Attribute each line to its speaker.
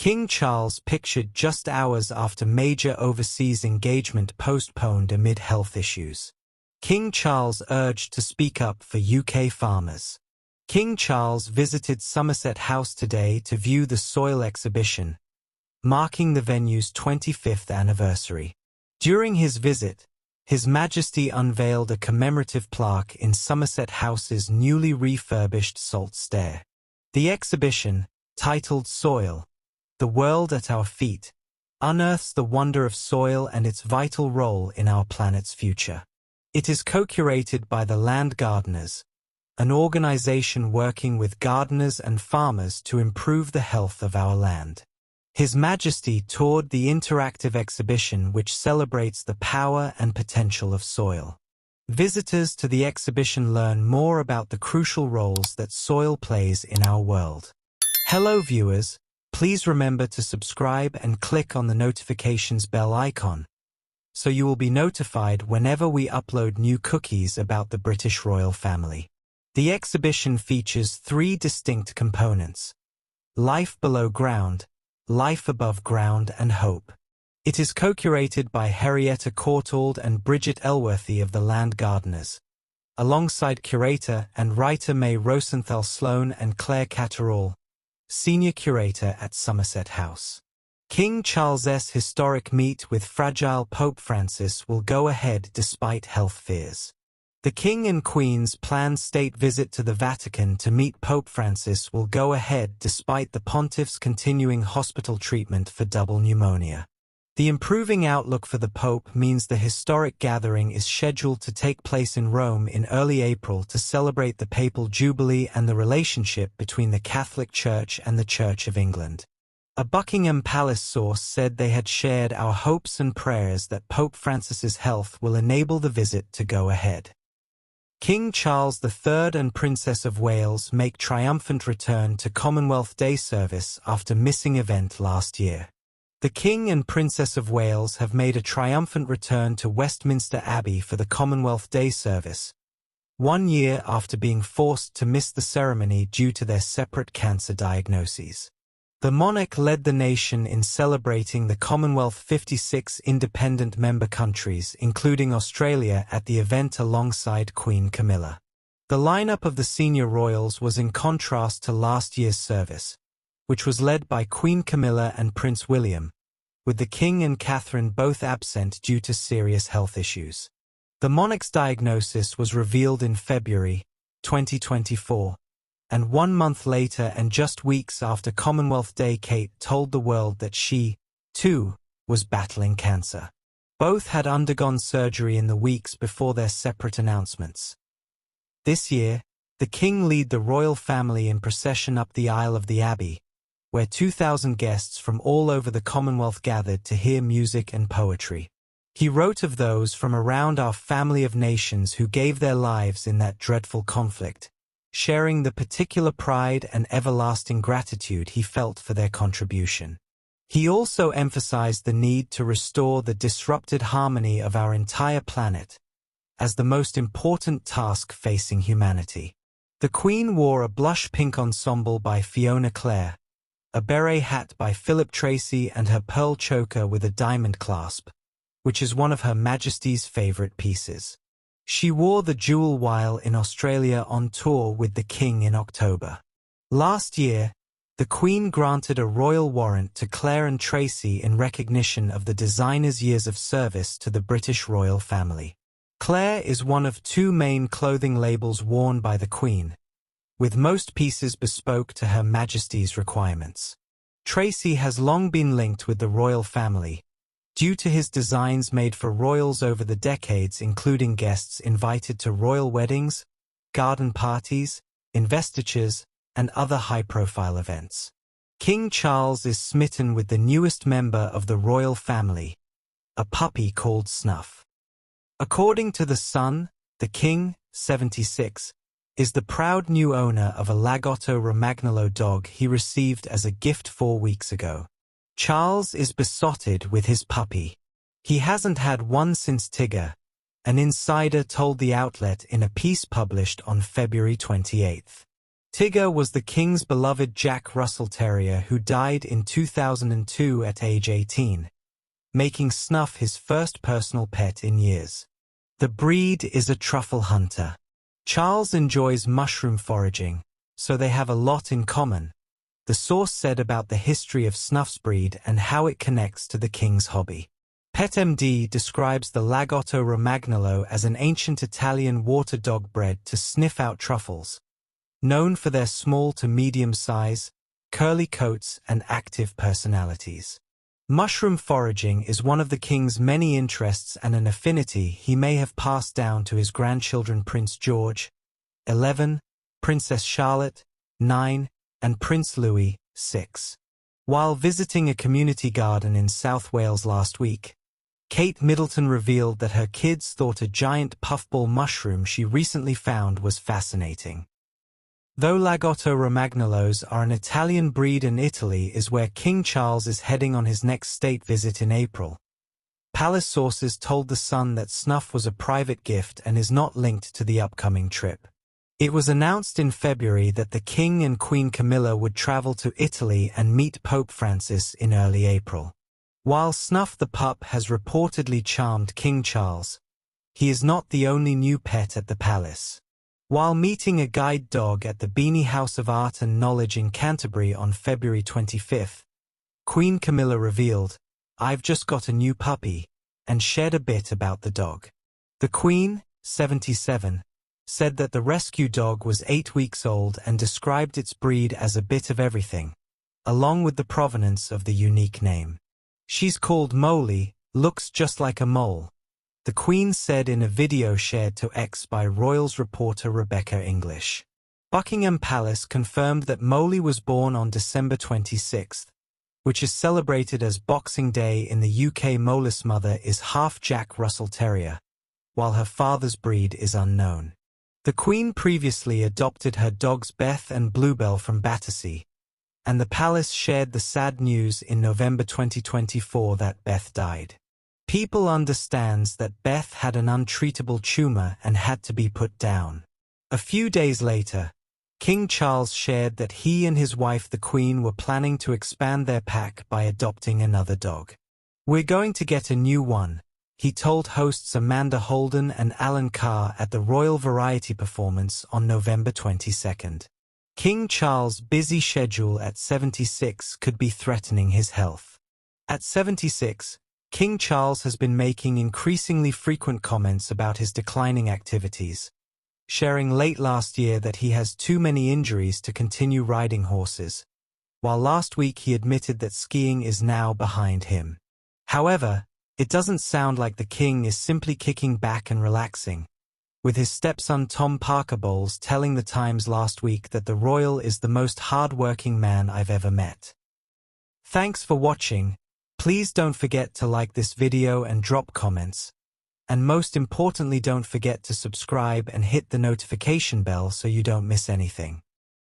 Speaker 1: King Charles pictured just hours after major overseas engagement postponed amid health issues. King Charles urged to speak up for UK farmers. King Charles visited Somerset House today to view the soil exhibition, marking the venue's 25th anniversary. During his visit, His Majesty unveiled a commemorative plaque in Somerset House's newly refurbished Salt Stair. The exhibition, titled Soil, The World at Our Feet, unearths the wonder of soil and its vital role in our planet's future. It is co-curated by the Land Gardeners, an organization working with gardeners and farmers to improve the health of our land. His Majesty toured the interactive exhibition which celebrates the power and potential of soil. Visitors to the exhibition learn more about the crucial roles that soil plays in our world. Hello viewers, please remember to subscribe and click on the notifications bell icon, so you will be notified whenever we upload new cookies about the British royal family. The exhibition features 3 distinct components: life below ground, life above ground and hope. It is co-curated by Henrietta Courtauld and Bridget Elworthy of the Land Gardeners, alongside curator and writer May Rosenthal Sloan and Claire Catterall, senior curator at Somerset House. King Charles's historic meet with fragile Pope Francis will go ahead despite health fears. The King and Queen's planned state visit to the Vatican to meet Pope Francis will go ahead despite the Pontiff's continuing hospital treatment for double pneumonia. The improving outlook for the Pope means the historic gathering is scheduled to take place in Rome in early April to celebrate the Papal Jubilee and the relationship between the Catholic Church and the Church of England. A Buckingham Palace source said they had shared our hopes and prayers that Pope Francis's health will enable the visit to go ahead. King Charles III and Princess of Wales make triumphant return to Commonwealth Day service after missing event last year. The King and Princess of Wales have made a triumphant return to Westminster Abbey for the Commonwealth Day service, 1 year after being forced to miss the ceremony due to their separate cancer diagnoses. The monarch led the nation in celebrating the Commonwealth 56 independent member countries, including Australia, at the event alongside Queen Camilla. The lineup of the senior royals was in contrast to last year's service, which was led by Queen Camilla and Prince William, with the King and Catherine both absent due to serious health issues. The monarch's diagnosis was revealed in February 2024. And 1 month later and just weeks after Commonwealth Day, Kate told the world that she, too, was battling cancer. Both had undergone surgery in the weeks before their separate announcements. This year, the King led the royal family in procession up the aisle of the Abbey, where 2,000 guests from all over the Commonwealth gathered to hear music and poetry. He wrote of those from around our family of nations who gave their lives in that dreadful conflict, sharing the particular pride and everlasting gratitude he felt for their contribution. He also emphasized the need to restore the disrupted harmony of our entire planet as the most important task facing humanity. The Queen wore a blush pink ensemble by Fiona Clare, a beret hat by Philip Tracy, and her pearl choker with a diamond clasp, which is one of Her Majesty's favorite pieces. She wore the jewel while in Australia on tour with the King in October. Last year, the Queen granted a royal warrant to Claire and Tracy in recognition of the designer's years of service to the British royal family. Claire is one of 2 main clothing labels worn by the Queen, with most pieces bespoke to Her Majesty's requirements. Tracy has long been linked with the royal family, due to his designs made for royals over the decades, including guests invited to royal weddings, garden parties, investitures, and other high-profile events. King Charles is smitten with the newest member of the royal family, a puppy called Snuff. According to The Sun, the King, 76, is the proud new owner of a Lagotto Romagnolo dog he received as a gift 4 weeks ago. Charles is besotted with his puppy. He hasn't had one since Tigger, an insider told the outlet in a piece published on February 28. Tigger was the king's beloved Jack Russell Terrier who died in 2002 at age 18, making Snuff his first personal pet in years. The breed is a truffle hunter. Charles enjoys mushroom foraging, so they have a lot in common, the source said about the history of Snuff's breed and how it connects to the king's hobby. PetMD describes the Lagotto Romagnolo as an ancient Italian water dog bred to sniff out truffles, known for their small to medium size, curly coats, and active personalities. Mushroom foraging is one of the king's many interests and an affinity he may have passed down to his grandchildren Prince George, 11, Princess Charlotte, 9, and Prince Louis, 6. While visiting a community garden in South Wales last week, Kate Middleton revealed that her kids thought a giant puffball mushroom she recently found was fascinating. Though Lagotto Romagnolos are an Italian breed and Italy is where King Charles is heading on his next state visit in April, palace sources told The Sun that Snuff was a private gift and is not linked to the upcoming trip. It was announced in February that the King and Queen Camilla would travel to Italy and meet Pope Francis in early April. While Snuff the pup has reportedly charmed King Charles, he is not the only new pet at the palace. While meeting a guide dog at the Beanie House of Art and Knowledge in Canterbury on February 25, Queen Camilla revealed, "I've just got a new puppy," and shared a bit about the dog. The Queen, 77, said that the rescue dog was 8 weeks old and described its breed as a bit of everything, along with the provenance of the unique name. "She's called Moley, looks just like a mole," the Queen said in a video shared to X by Royals reporter Rebecca English. Buckingham Palace confirmed that Moley was born on December 26, which is celebrated as Boxing Day in the UK. Moley's mother is half Jack Russell Terrier, while her father's breed is unknown. The Queen previously adopted her dogs Beth and Bluebell from Battersea, and the palace shared the sad news in November 2024 that Beth died. People understands that Beth had an untreatable tumor and had to be put down. A few days later, King Charles shared that he and his wife the Queen were planning to expand their pack by adopting another dog. "We're going to get a new one," he told hosts Amanda Holden and Alan Carr at the Royal Variety performance on November 22. King Charles' busy schedule at 76 could be threatening his health. At 76, King Charles has been making increasingly frequent comments about his declining activities, sharing late last year that he has too many injuries to continue riding horses, while last week he admitted that skiing is now behind him. However, it doesn't sound like the king is simply kicking back and relaxing, with his stepson Tom Parker Bowles telling The Times last week that the royal is the most hard-working man I've ever met. Thanks for watching. Please don't forget to like this video and drop comments. And most importantly, don't forget to subscribe and hit the notification bell so you don't miss anything.